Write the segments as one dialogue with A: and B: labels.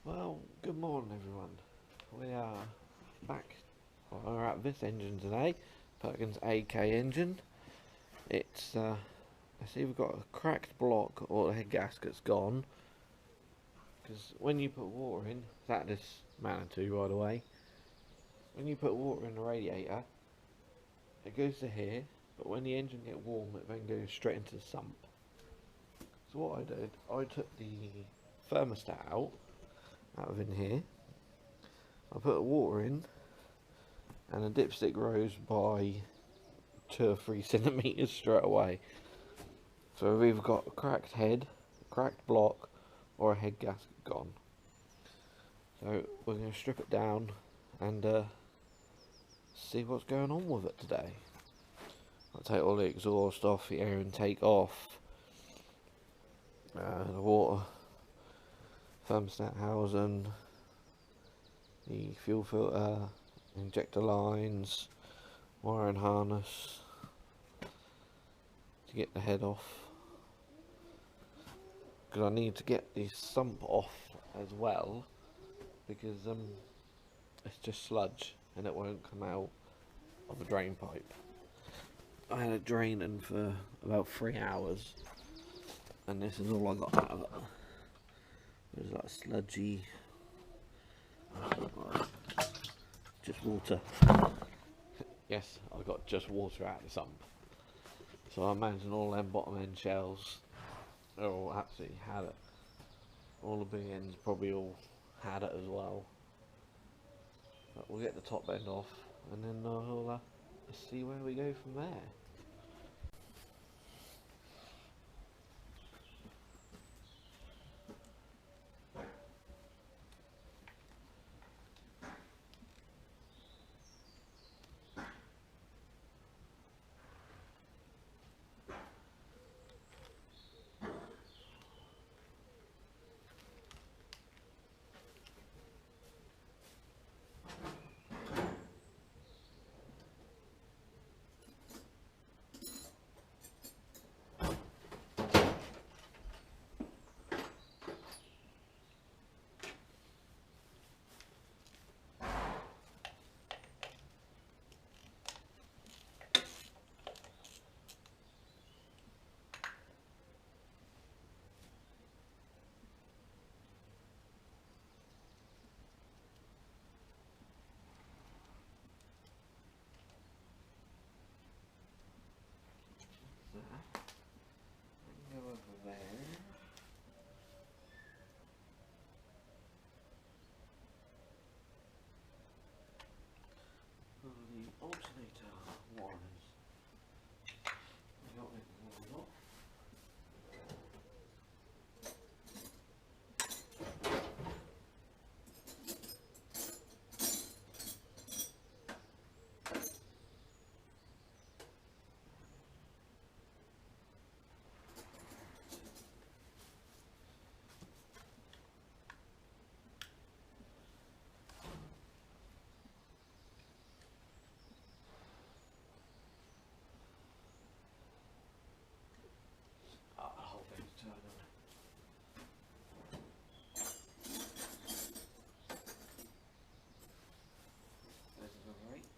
A: Well, good morning everyone. We are back. We're at this engine today, Perkins AK engine. It's either got a cracked block or the head gasket's gone. Because when you put water in, that is manitou by the way. When you put water in the radiator, it goes to here, but when the engine gets warm, it then goes straight into the sump. So what I did, I took the thermostat out of in here. I put the water in, and the dipstick rose by 2 or 3 centimeters straight away. So we've either got a cracked head, a cracked block, or a head gasket gone. So we're going to strip it down and see what's going on with it today. I'll take all the exhaust off, the air intake off, the water thermostat housing, the fuel filter, injector lines, wiring harness to get the head off, because I need to get the sump off as well, because it's just sludge and it won't come out of the drain pipe. I had it draining for about 3 hours and this is all I got out of it. There's like sludgy, just water. Yes, I got just water out of the sump. So I imagine all them bottom end shells, they're all absolutely had it. All the big ends probably all had it as well. But we'll get the top end off and then we'll see where we go from there. Go over there. For the alternator wires. We got it wired up. The whole thing's turned on. There's the right.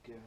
A: There we go.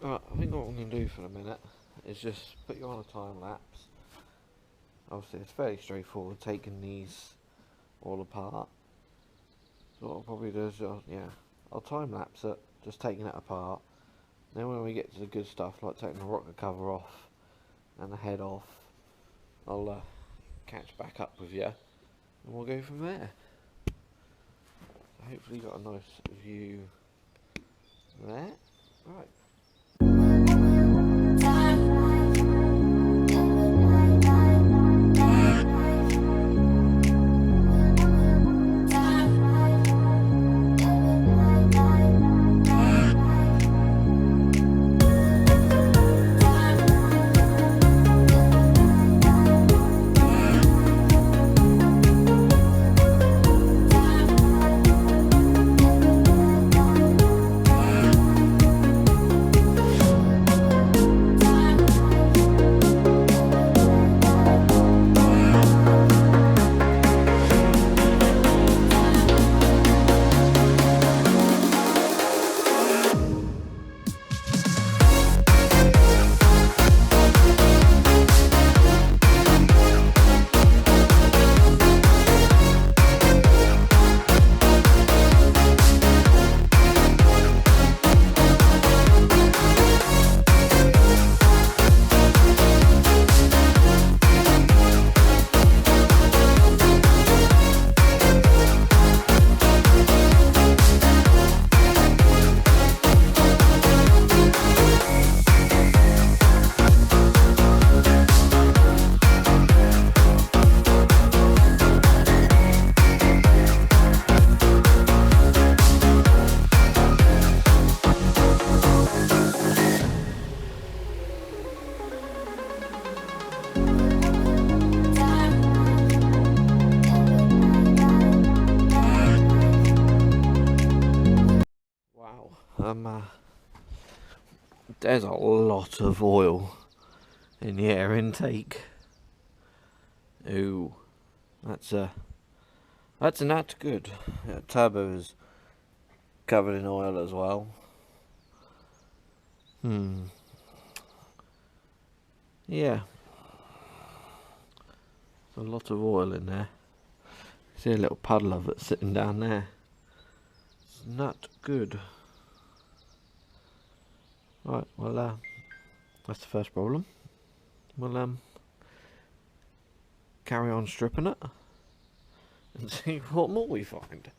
A: Right, I think what I'm going to do for a minute is just put you on a time lapse. Obviously it's fairly straightforward taking these all apart. So what I'll probably do is, I'll time lapse it, just taking it apart. Then when we get to the good stuff, like taking the rocker cover off and the head off, I'll catch back up with you and we'll go from there. So hopefully you got a nice view there. Right. There's a lot of oil in the air intake. Ooh, that's not good. Yeah, turbo is covered in oil as well. Yeah, there's a lot of oil in there. See a little puddle of it sitting down there. It's not good. Right, well, that's the first problem. We'll carry on stripping it and see what more we find.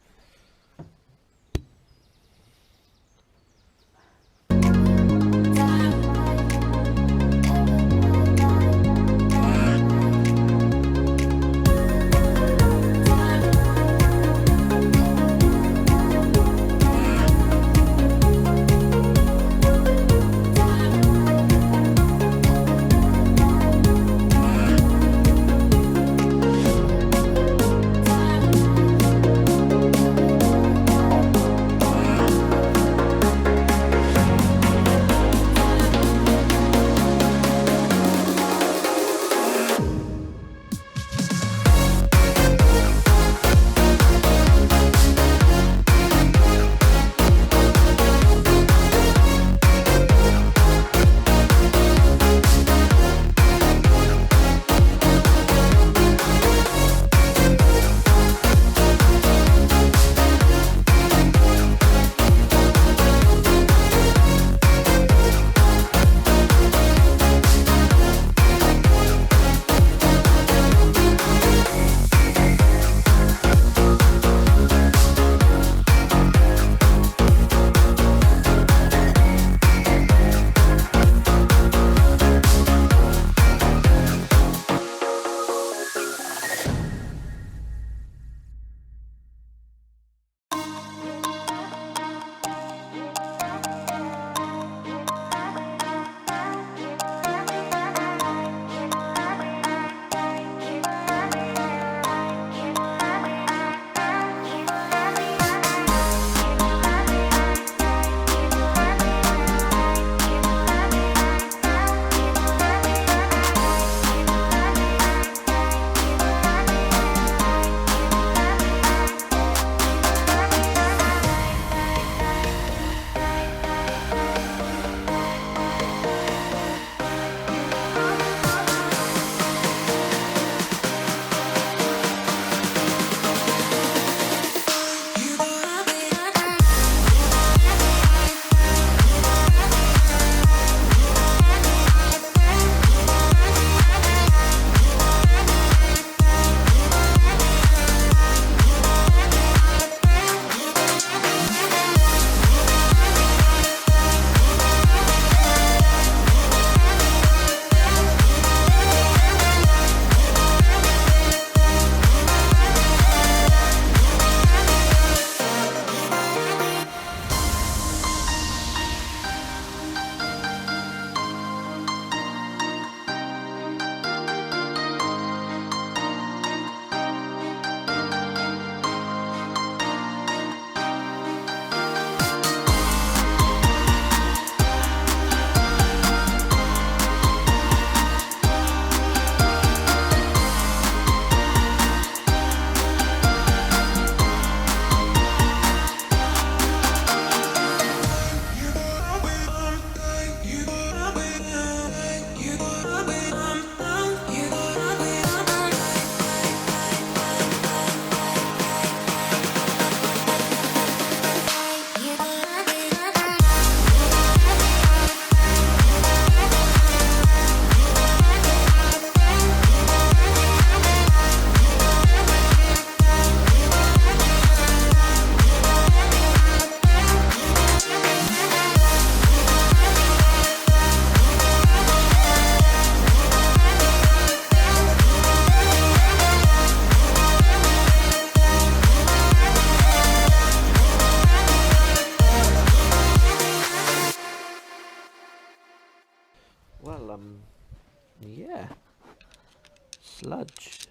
A: sludge.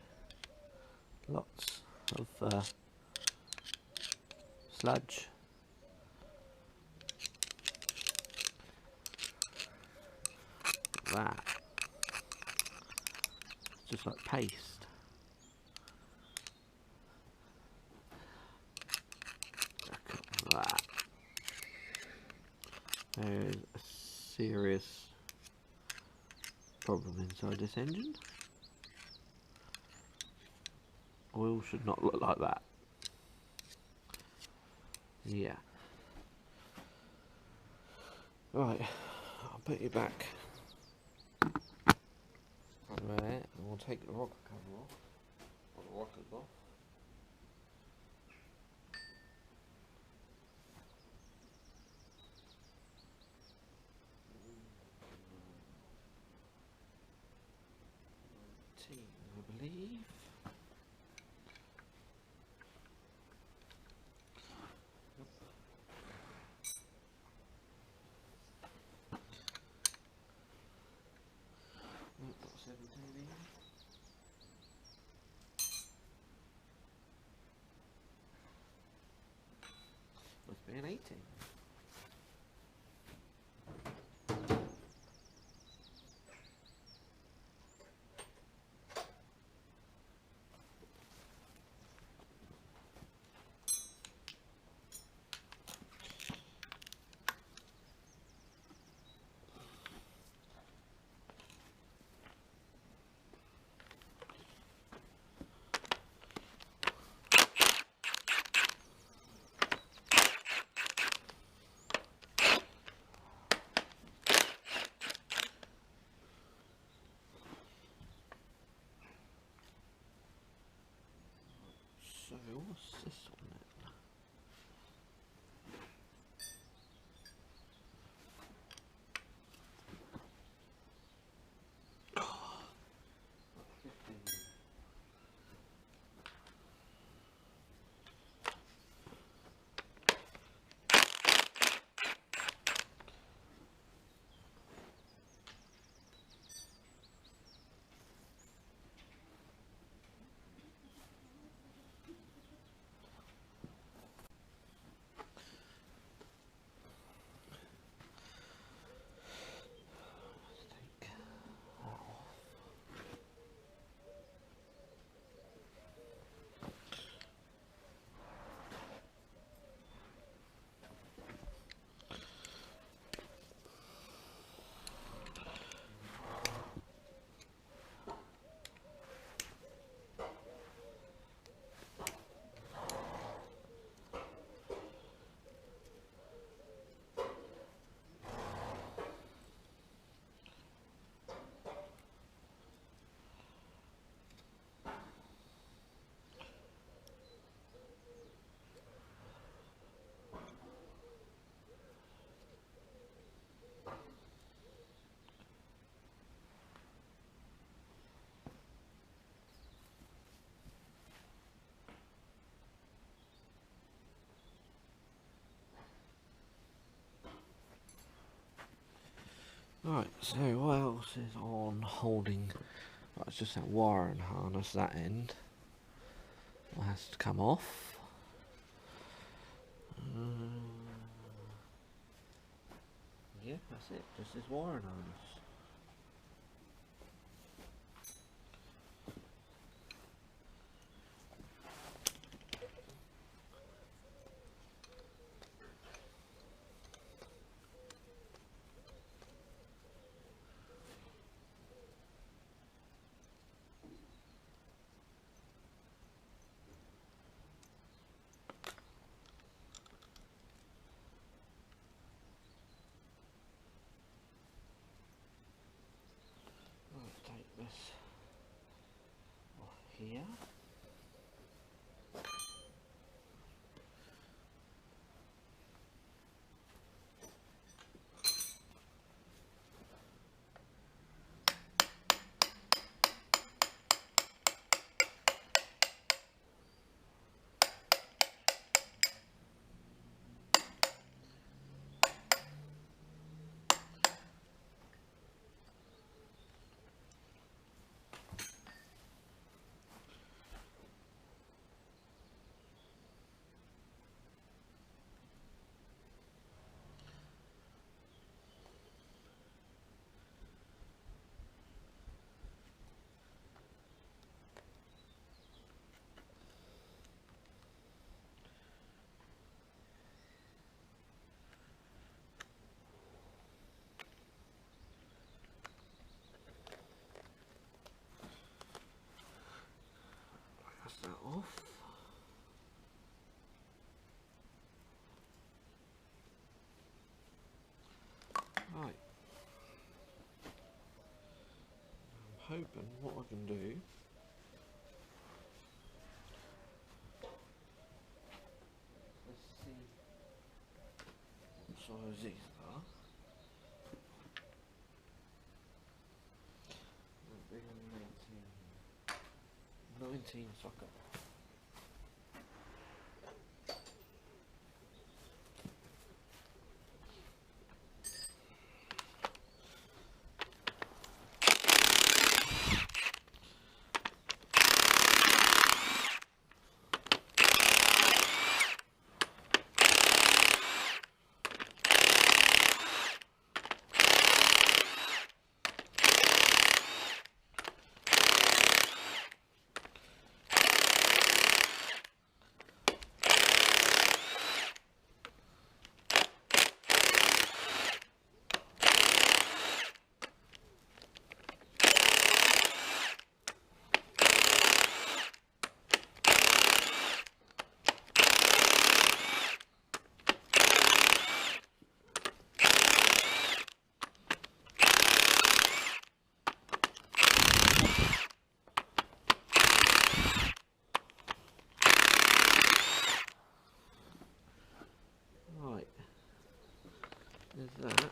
A: Lots of sludge. That. Just like paste. Look at that. There's a serious problem inside this engine. Oil should not look like that. Yeah. Right, I'll put you back on there and we'll take the rocker cover off. Or the rockers off. I believe. Nope, got 17 in. Must be an 18. So what's this on it? Right, so what else is on holding? Right, it's just that wiring harness, that end. That has to come off. Yeah, that's it, just this wiring harness. open, what I can do, let's see what size these are. Big 19 socket. Right, there's that.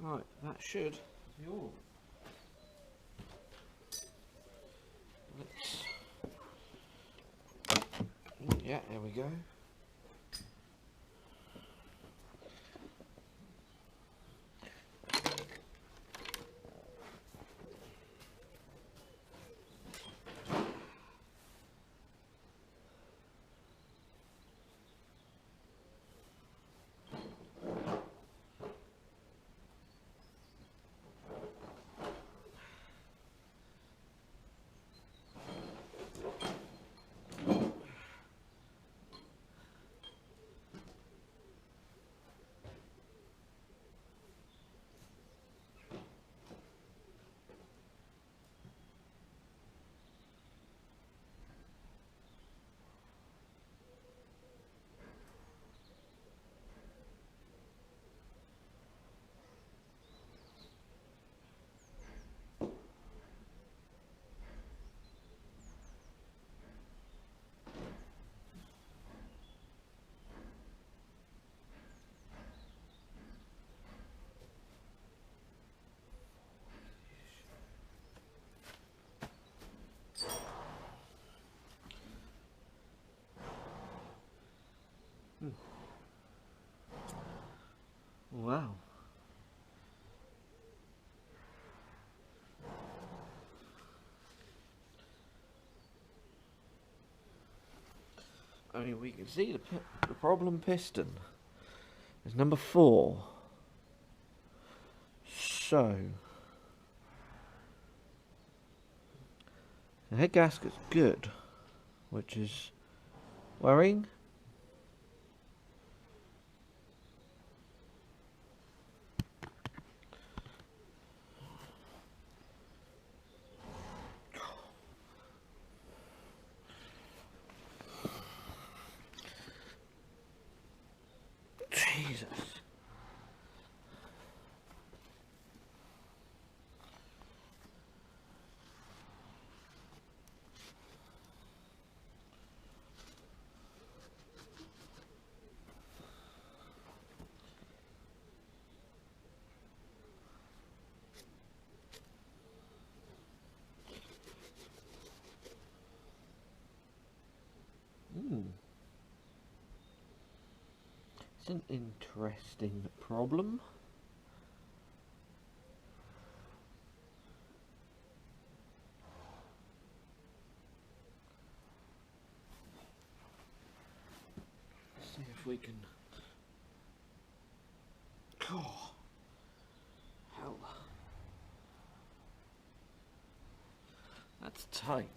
A: Right, that should be all. Let's... Yeah, there we go. Wow. I mean, we can see the problem piston is number 4. So, the head gasket's good, which is worrying. Jesus. It's an interesting problem. Let's see if we can... Oh, hell. tight.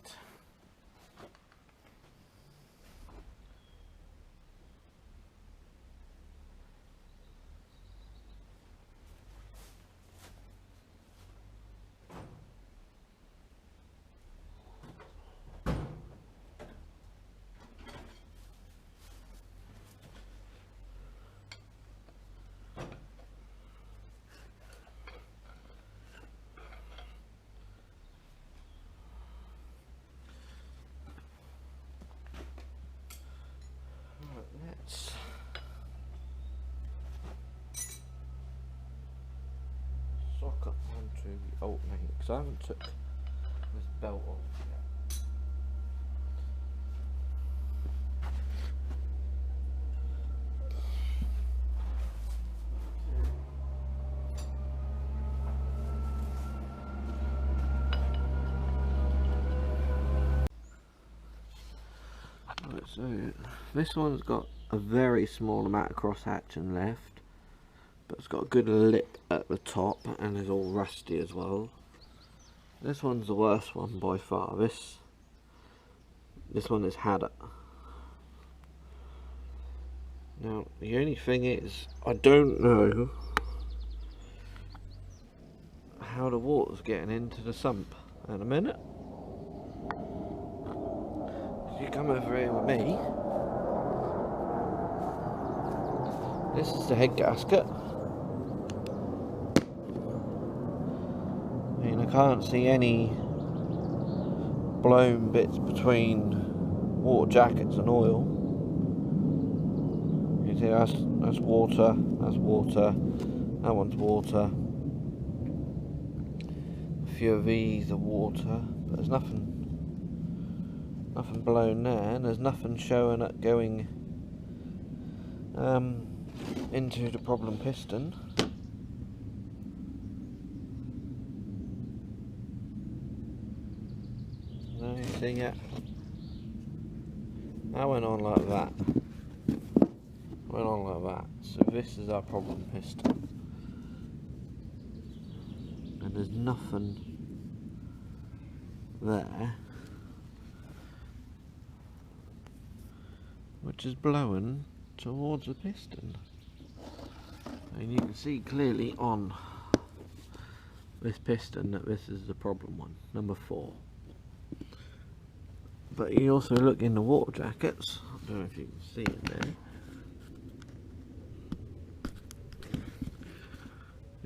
A: Let's socket onto the alternator because I haven't took this belt off yet. Right, so this one's got a very small amount of cross hatching left, but it's got a good lip at the top and is all rusty as well. This one's the worst one by far. This one has had it. Now the only thing is, I don't know how the water's getting into the sump. In a minute, if you come over here with me, this is the head gasket. I can't see any blown bits between water jackets and oil. You see that's water, that's water, that one's water. A few of these are water, but there's nothing blown there, and there's nothing showing it going into the problem piston. See it? That went on like that. Went on like that. So this is our problem piston. And there's nothing there which is blowing towards the piston. And you can see clearly on this piston that this is the problem one, number 4. But you also look in the water jackets, I don't know if you can see it there.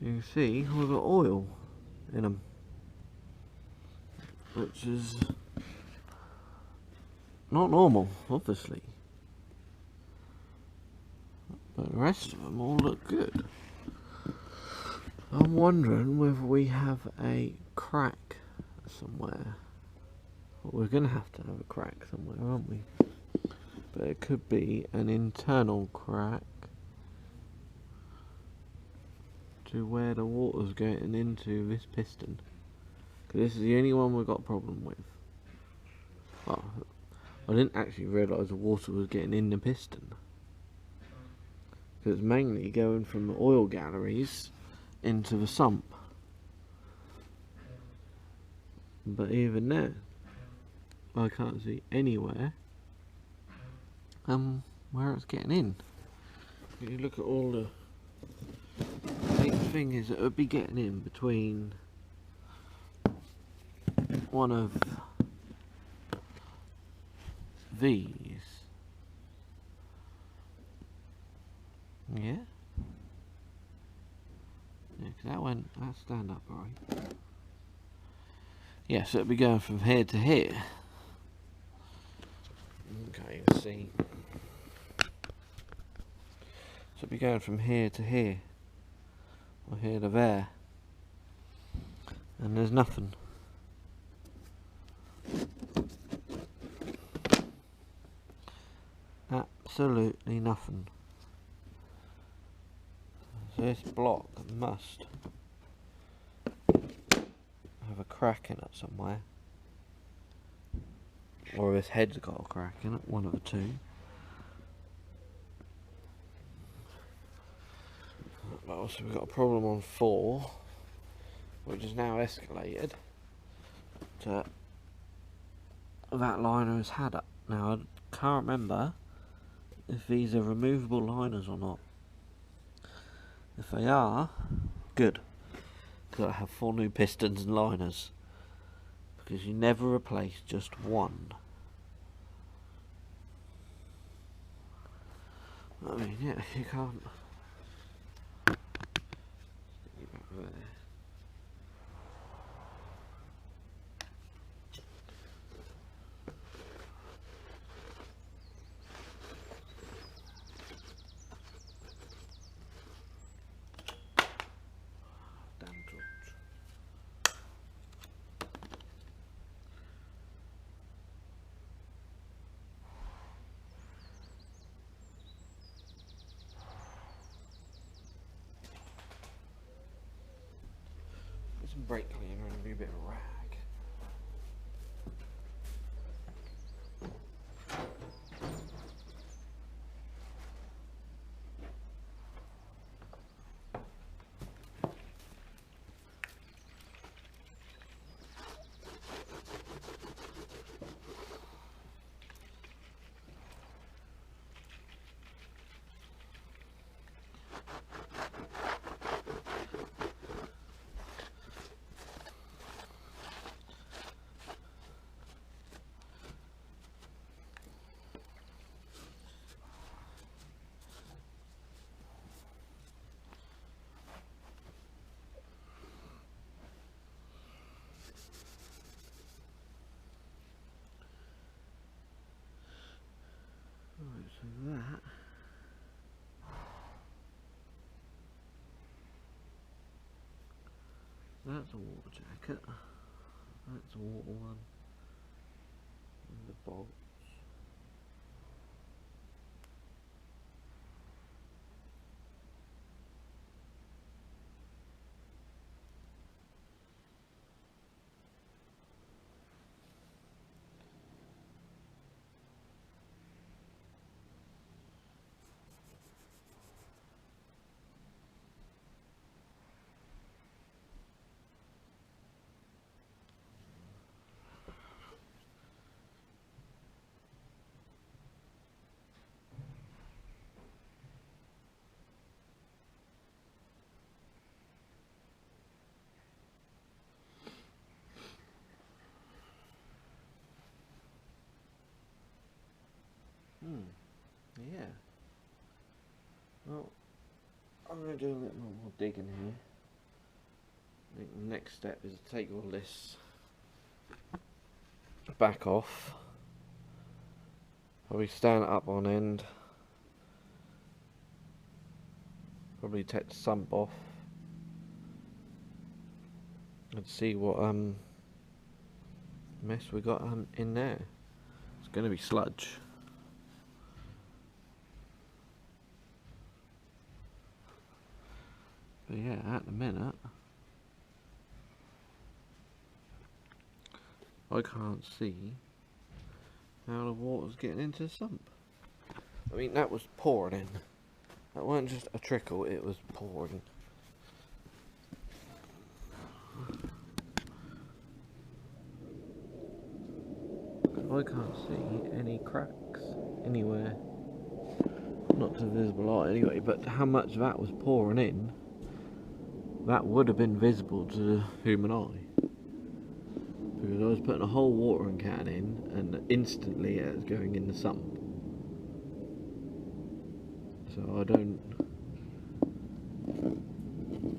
A: You can see we've got oil in them, which is not normal, obviously. But the rest of them all look good. I'm wondering whether we have a crack somewhere. We're going to have a crack somewhere, aren't we? But it could be an internal crack to where the water's getting into this piston. Because this is the only one we've got a problem with. Oh, I didn't actually realise the water was getting in the piston. Because it's mainly going from the oil galleries into the sump. But even there, I can't see anywhere where it's getting in. If you look at all the main thing is it would be getting in between one of these. Yeah? Yeah, 'cause that stand up right. Yeah, so it'd be going from here to here. Okay, you can see. So it'd be going from here to here, or here to there, and there's nothing. Absolutely nothing. So this block must have a crack in it somewhere. Or this head's got a crack in it, one of the two. But also we've got a problem on 4, which is now escalated to that liner has had it. Now I can't remember if these are removable liners or not. If they are, good, because I have 4 new pistons and liners, because you never replace just one. I mean, yeah, you can't. Stick it back there. Damn torch. Get some brake cleaner and be a bit of a rag. Right, so that's a water jacket, that's a water one, and the bolts. Yeah. Well, I'm going to do a little more digging here. I think the next step is to take all this back off. Probably stand it up on end. Probably take the sump off. And see what mess we got in there. It's going to be sludge. But yeah, at the minute I can't see how the water's getting into the sump. I mean, that was pouring in. That wasn't just a trickle, it was pouring. I can't see any cracks anywhere. Not to the visible eye anyway, but how much that was pouring in, that would have been visible to the human eye. Because I was putting a whole watering can in and instantly it was going in the sump. So I don't...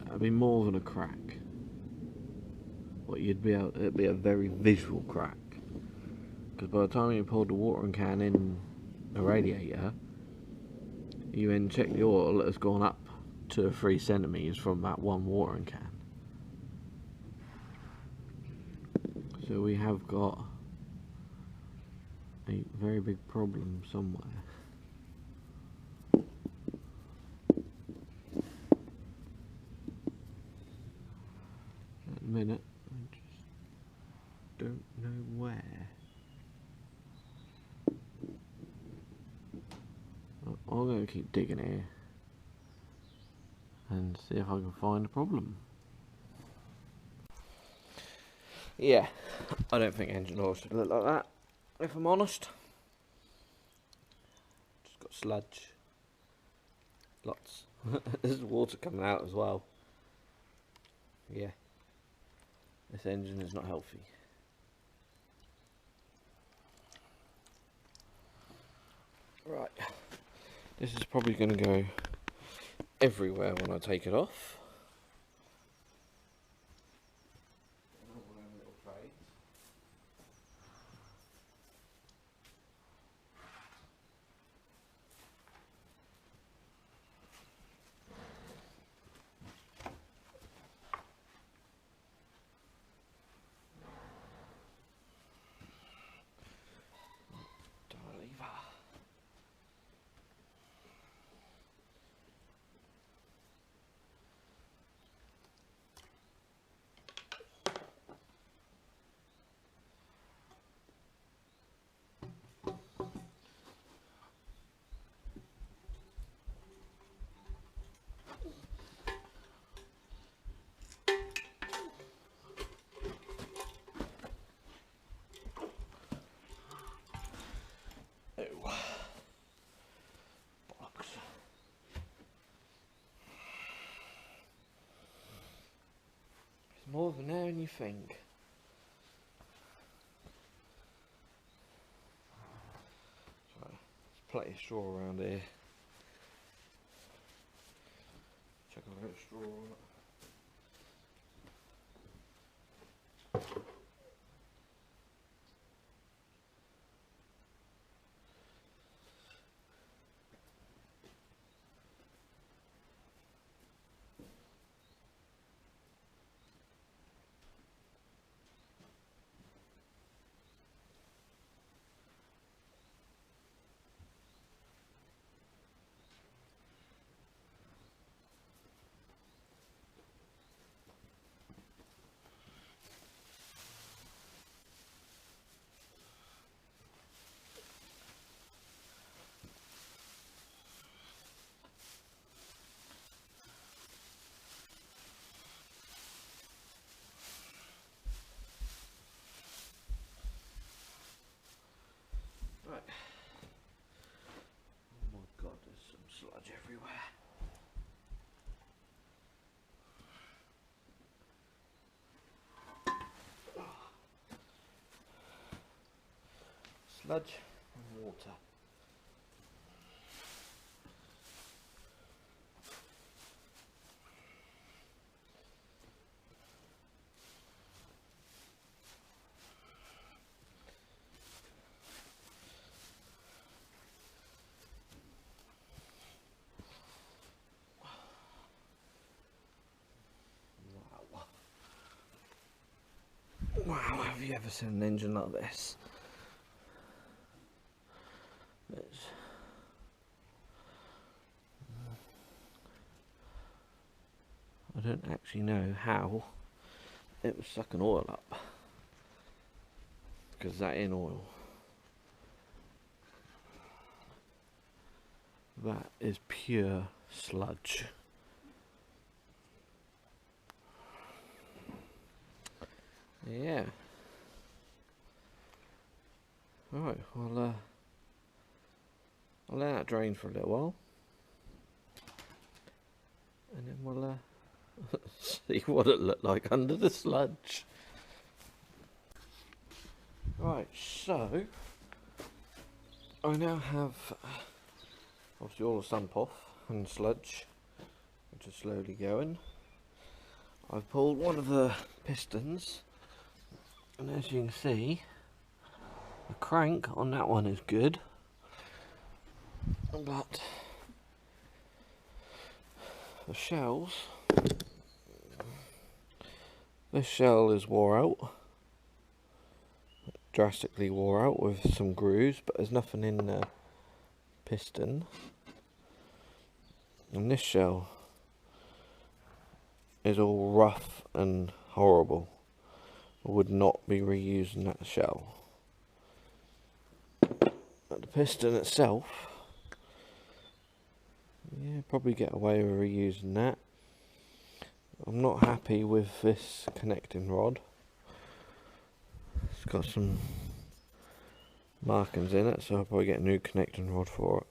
A: That'd be more than a crack. What you'd be able... It'd be a very visual crack. Because by the time you pulled the watering can in a radiator, you then check the oil that has gone up 2 or 3 centimetres from that one watering can. So we have got a very big problem somewhere. At the minute, I just don't know where. I'm going to keep digging here and see if I can find a problem. Yeah, I don't think engine oil should look like that. if I'm honest. Just got sludge. Lots. There's water coming out as well. Yeah. This engine is not healthy. Right. This is probably going to go everywhere when I take it off. More than there than you think. So, there's plenty of straw around here. Check a little straw on it. Right. Oh my god, there's some sludge everywhere. Sludge and water. Wow, have you ever seen an engine like this? I don't actually know how it was sucking oil up, because that ain't oil. That is pure sludge. Yeah. Alright, I'll let that drain for a little while, and then we'll see what it looked like under the sludge. Right, so I now have obviously all the sump off and sludge, which is slowly going. I've pulled one of the pistons, and as you can see, the crank on that one is good, but the shells, this shell is wore out, drastically wore out with some grooves, but there's nothing in the piston. And this shell is all rough and horrible. I would not be reusing that shell. But the piston itself, yeah, probably get away with reusing that. I'm not happy with this connecting rod. It's got some markings in it, so I'll probably get a new connecting rod for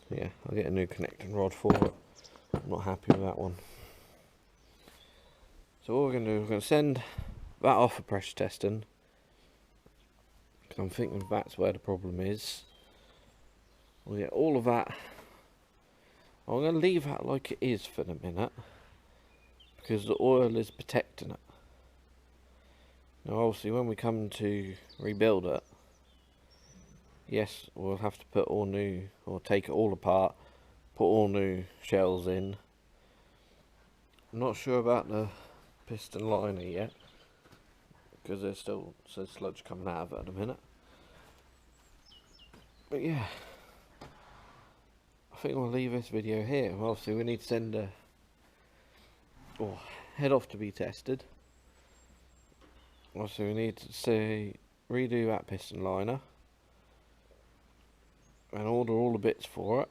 A: it. Yeah, I'll get a new connecting rod for it. I'm not happy with that one. So what we're going to do, we're going to send that off for pressure testing, because I'm thinking that's where the problem is. We'll get all of that. I'm going to leave that like it is for the minute, because the oil is protecting it. Now obviously when we come to rebuild it, yes, we'll have to put all new, or take it all apart, put all new shells in. I'm not sure about the piston liner yet, because there's still some sludge coming out of it at the minute. But yeah, I think we'll leave this video here. Obviously we need to send or head off to be tested. Obviously we need to redo that piston liner and order all the bits for it,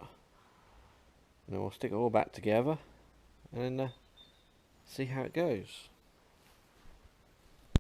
A: and then we'll stick it all back together and see how it goes.